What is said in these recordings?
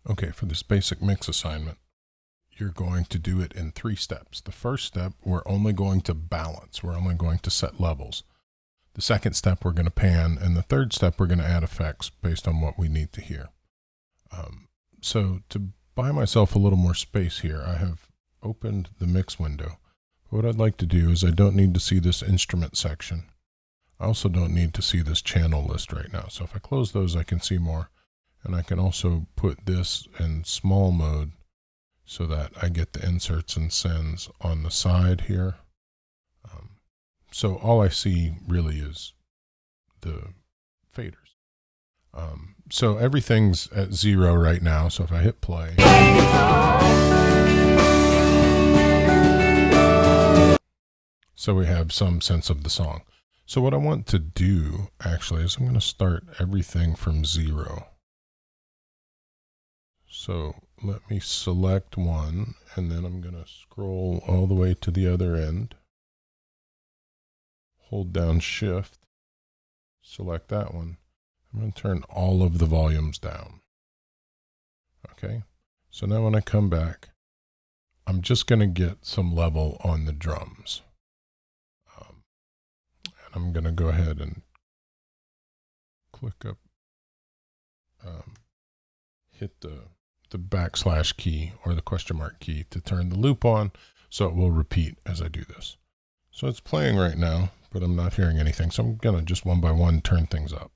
Okay, for this basic mix assignment, you're going to do it in 3 steps. The first step, we're only going to balance. We're only going to set levels. The second step, we're going to pan. And the third step, we're going to add effects based on what we need to hear. So to buy myself a little more space here, I have opened the mix window. What I'd like to do is I don't need to see this instrument section. I also don't need to see this channel list right now. So if I close those, I can see more. And I can also put this in small mode so that I get the inserts and sends on the side here. So all I see really is the faders. So everything's at 0 right now. So if I hit play, so we have some sense of the song. So what I want to do actually is I'm going to start everything from 0. So let me select one, and then I'm going to scroll all the way to the other end. Hold down Shift, select that one. I'm going to turn all of the volumes down. Okay, so now when I come back, I'm just going to get some level on the drums. And I'm going to go ahead and click up, hit the backslash key or the question mark key to turn the loop on, so it will repeat as I do this. So it's playing right now, but I'm not hearing anything. So I'm going to just one by one turn things up.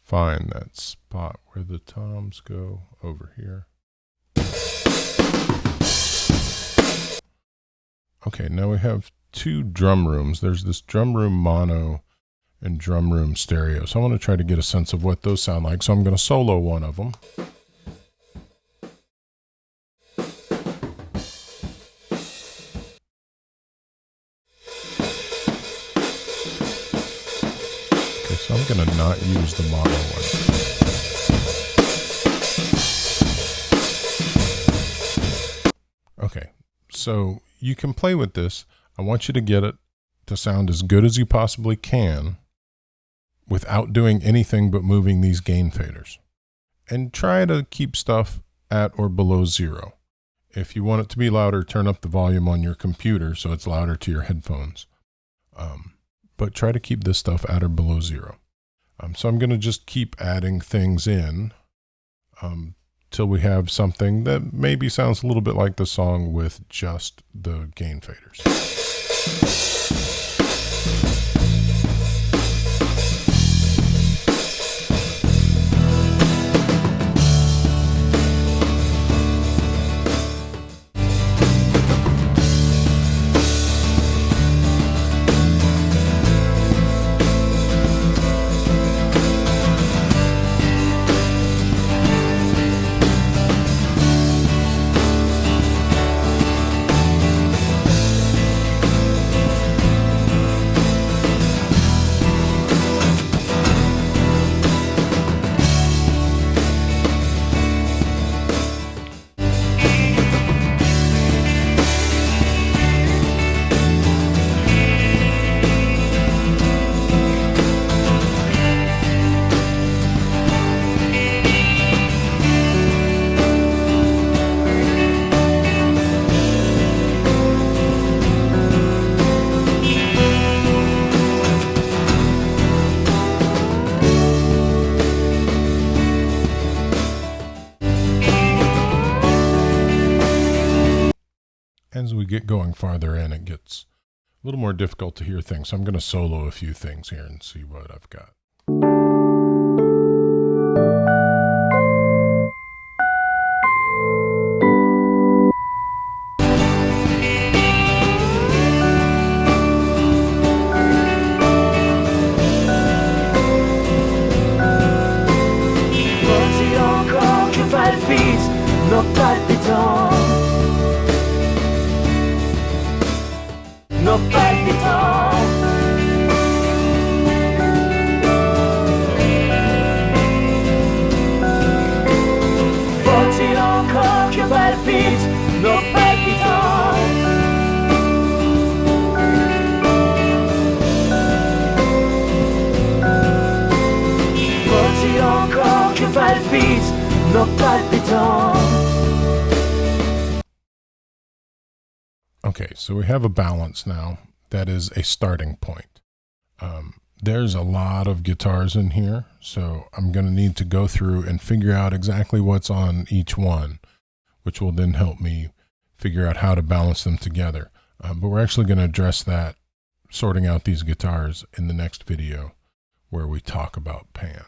Find that spot where the toms go over here. Okay, now we have 2 drum rooms. There's this drum room mono and drum room stereo. So I want to try to get a sense of what those sound like. So I'm going to solo one of them. So I'm going to not use the mono one. Okay, so you can play with this. I want you to get it to sound as good as you possibly can without doing anything but moving these gain faders. And try to keep stuff at or below 0. If you want it to be louder, turn up the volume on your computer so it's louder to your headphones. But try to keep this stuff at or below 0. So I'm going to just keep adding things in till we have something that maybe sounds a little bit like the song with just the gain faders. As we get going farther in, it gets a little more difficult to hear things. So I'm going to solo a few things here and see what I've got. 5 beats, no palpitons. Okay, so we have a balance now. That is a starting point. There's a lot of guitars in here, so I'm going to need to go through and figure out exactly what's on each one, which will then help me figure out how to balance them together. But we're actually going to address that, sorting out these guitars, in the next video where we talk about Pan.